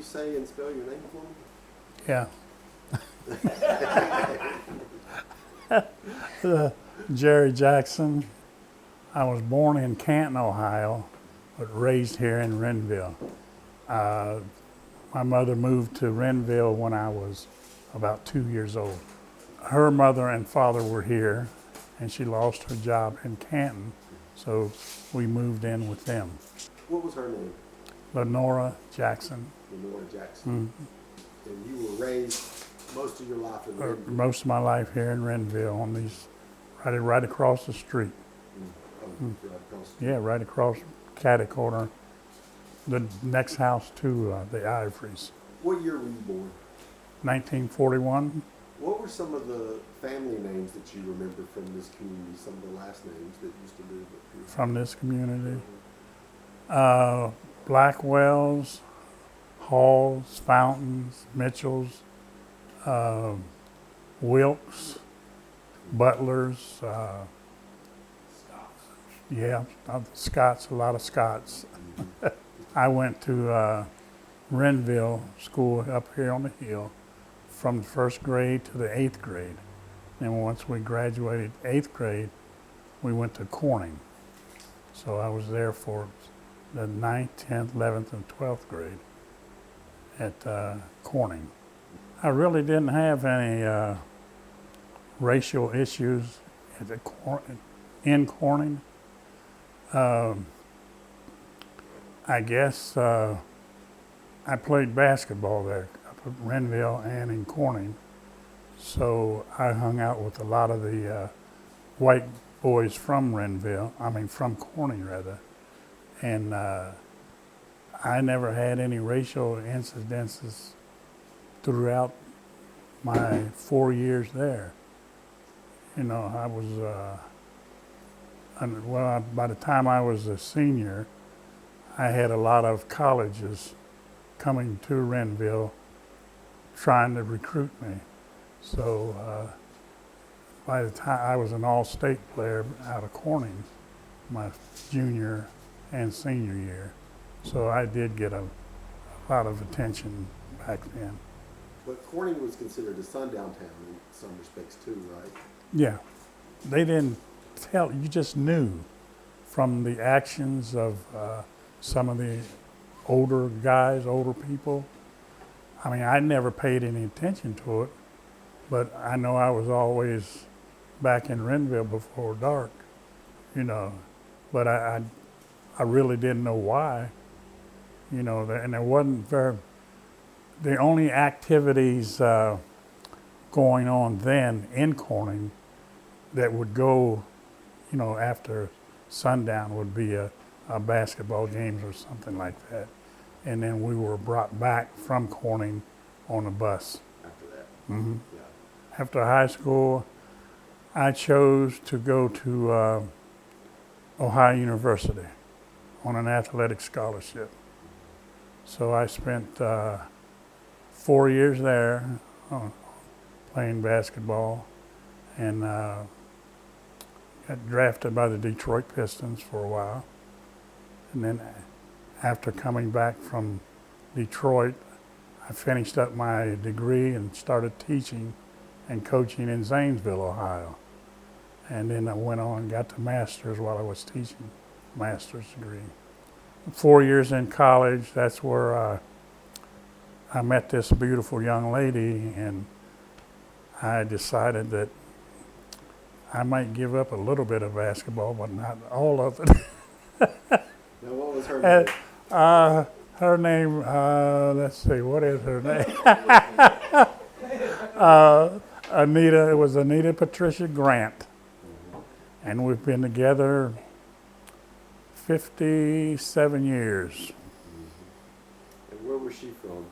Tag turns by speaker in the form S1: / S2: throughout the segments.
S1: say and spell your name for me?
S2: Yeah. Jerry Jackson. I was born in Canton, Ohio, but raised here in Rendville. My mother moved to Rendville when I was about 2 years old. Her mother and father were here, and she lost her job in Canton, so we moved in with them.
S1: What was her name?
S2: Lenora Jackson.
S1: Lenora Jackson. And you were raised most of your life in Rendville?
S2: Most of my life here in Rendville, on these, right across the street.
S1: Right across the street.
S2: Yeah, right across catty corner, the next house to the Ivories.
S1: What year were you born?
S2: 1941.
S1: What were some of the family names that you remember from this community, some of the last names that used to live up here?
S2: From this community? Blackwells, Halls, Fountains, Mitchells, Wilkes, Butlers, Scots, a lot of Scots. I went to Rendville School up here on the hill from the first grade to the 8th grade. And once we graduated 8th grade, we went to Corning. So I was there for the 9th, 10th, 11th, and 12th grade at Corning. I really didn't have any racial issues in Corning. I guess I played basketball there up at Rendville and in Corning, so I hung out with a lot of the white boys from from Corning rather, and I never had any racial incidences throughout my 4 years there. You know, I was, by the time I was a senior, I had a lot of colleges coming to Rendville trying to recruit me. So by the time I was an all-state player out of Corning, my junior and senior year. So I did get a lot of attention back then.
S1: But Corning was considered a sundown town in some respects too, right?
S2: Yeah, they didn't tell, you just knew from the actions of some of the older guys, older people. I mean, I never paid any attention to it, but I know I was always back in Rendville before dark, you know, but I really didn't know why, you know, and there wasn't the only activities going on then in Corning that would go, you know, after sundown would be a basketball games or something like that. And then we were brought back from Corning on a bus.
S1: After that.
S2: Mm-hmm.
S1: Yeah.
S2: After high school, I chose to go to Ohio University on an athletic scholarship. So I spent 4 years there playing basketball, and got drafted by the Detroit Pistons for a while. And then after coming back from Detroit, I finished up my degree and started teaching and coaching in Zanesville, Ohio. And then I went on and got the master's while I was teaching, master's degree. 4 years in college, that's where I met this beautiful young lady, and I decided that I might give up a little bit of basketball, but not all of it.
S1: Now, what was her name?
S2: Her name, let's see, what is her name? Anita, it was Anita Patricia Grant. And we've been together 57 years.
S1: And where was she from?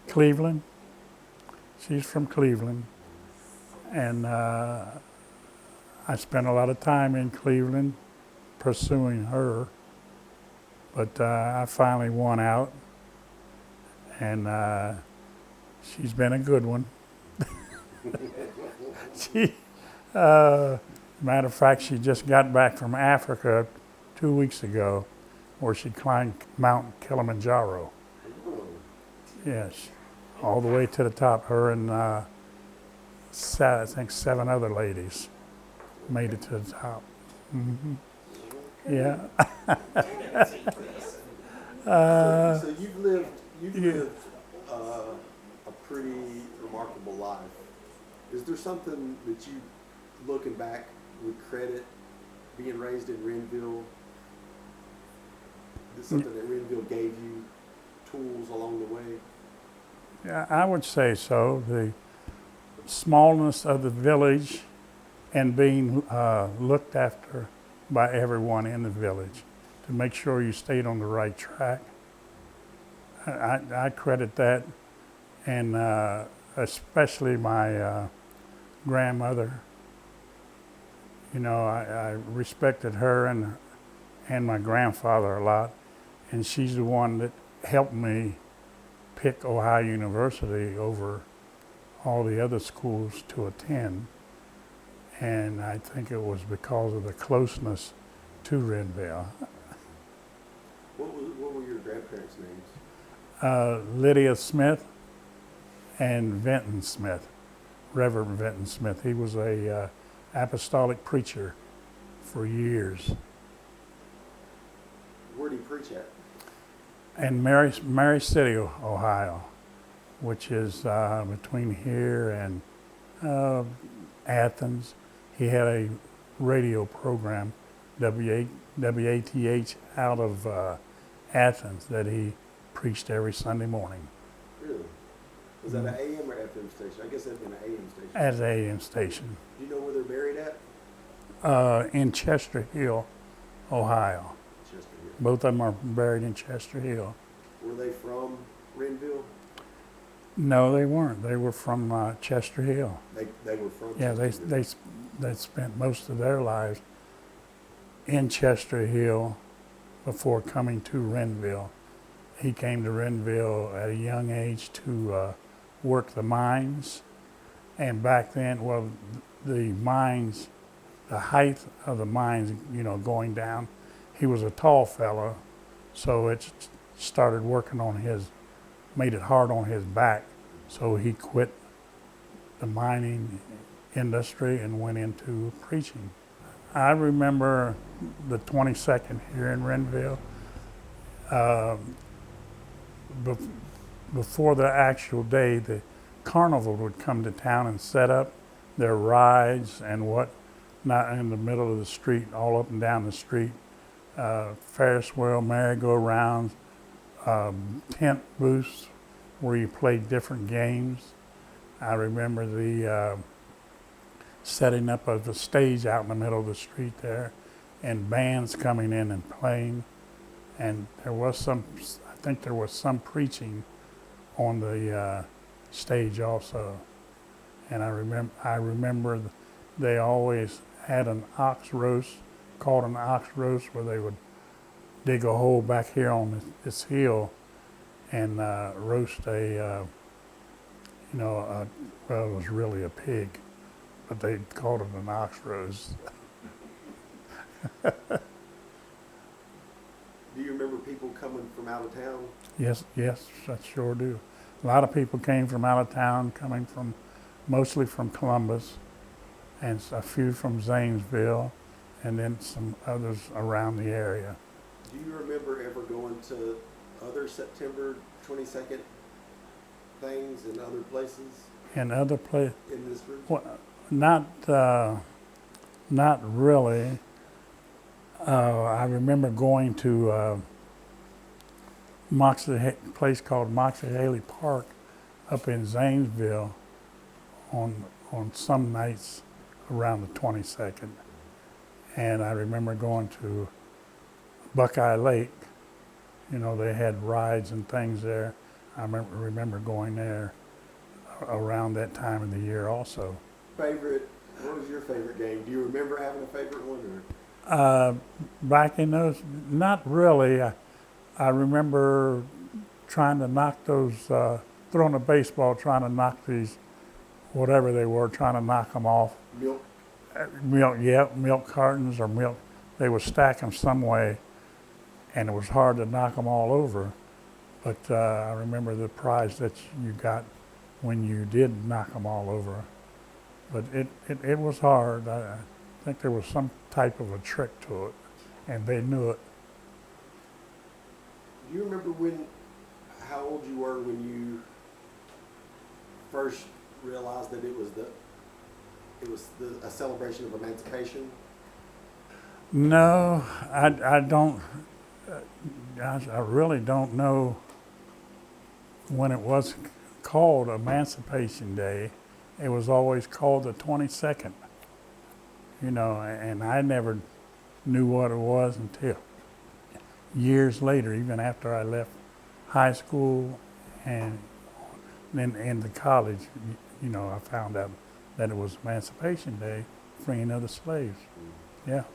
S2: Cleveland. She's from Cleveland. And I spent a lot of time in Cleveland pursuing her. But I finally won out, and she's been a good one. Matter of fact, she just got back from Africa 2 weeks ago, where she climbed Mount Kilimanjaro. Yes, all the way to the top. Her and I think 7 other ladies made it to the top. Yeah.
S1: So you've
S2: yeah.
S1: lived a pretty remarkable life. Is there something that you, looking back, would credit being raised in Rendville? Is something that Rendville gave you tools along the way?
S2: Yeah, I would say so. The smallness of the village and being looked after by everyone in the village to make sure you stayed on the right track. I credit that, and especially my grandmother. You know, I respected her and my grandfather a lot, and she's the one that helped me pick Ohio University over all the other schools to attend. And I think it was because of the closeness to Rendville.
S1: What were your grandparents' names?
S2: Lydia Smith and Vinton Smith, Reverend Vinton Smith. He was a apostolic preacher for years.
S1: Where did he preach at?
S2: In Mary City, Ohio, which is between here and Athens. He had a radio program, WATH, out of Athens that he preached every Sunday morning.
S1: Really? Was that an AM or FM station? I guess that'd been an AM station.
S2: As an AM station.
S1: Do you know where they're buried at?
S2: In Chester Hill, Ohio.
S1: Chester Hill.
S2: Both of them are buried in Chester Hill.
S1: Were they from Rendville?
S2: No, they weren't. They were from Chester Hill.
S1: They were from
S2: Yeah,
S1: Chester Hill.
S2: they spent most of their lives in Chester Hill before coming to Rendville. He came to Rendville at a young age to work the mines. And back then, well, the mines, the height of the mines, you know, going down, he was a tall fellow, so it started working on made it hard on his back. So he quit the mining industry and went into preaching. I remember the 22nd here in Rendville. Before the actual day, the carnival would come to town and set up their rides and what not in the middle of the street, all up and down the street. Ferris wheel, merry-go-rounds, tent booths where you played different games. I remember the setting up of the stage out in the middle of the street there and bands coming in and playing. And there was I think there was some preaching on the stage also. And I remember they always had an ox roast, called an ox roast, where they would dig a hole back here on this hill and roast well, it was really a pig, but they called it an ox roast.
S1: Do you remember people coming from out of town?
S2: Yes, I sure do. A lot of people came from out of town, mostly from Columbus, and a few from Zanesville, and then some others around the area.
S1: Do you remember ever going to other September 22nd things in other places?
S2: In other places?
S1: In this region?
S2: Well, not really. I remember going to a place called Moxie Haley Park up in Zanesville on some nights around the 22nd. And I remember going to Buckeye Lake. You know, they had rides and things there. I remember going there around that time of the year also.
S1: What was your favorite game? Do you remember having a favorite one?
S2: Back in those, not really. I remember trying to knock those, throwing a baseball, trying to knock these, whatever they were, trying to knock them off. Milk cartons or milk. They would stack them some way, and it was hard to knock them all over. But I remember the prize that you got when you did knock them all over. But it was hard. I think there was some type of a trick to it, and they knew it.
S1: Do you remember how old you were when you first realized that it was a celebration of emancipation?
S2: No, I don't. I really don't know when it was called Emancipation Day. It was always called the 22nd, and I never knew what it was until years later, even after I left high school and then into college, I found out that it was Emancipation Day, freeing of the slaves. Yeah.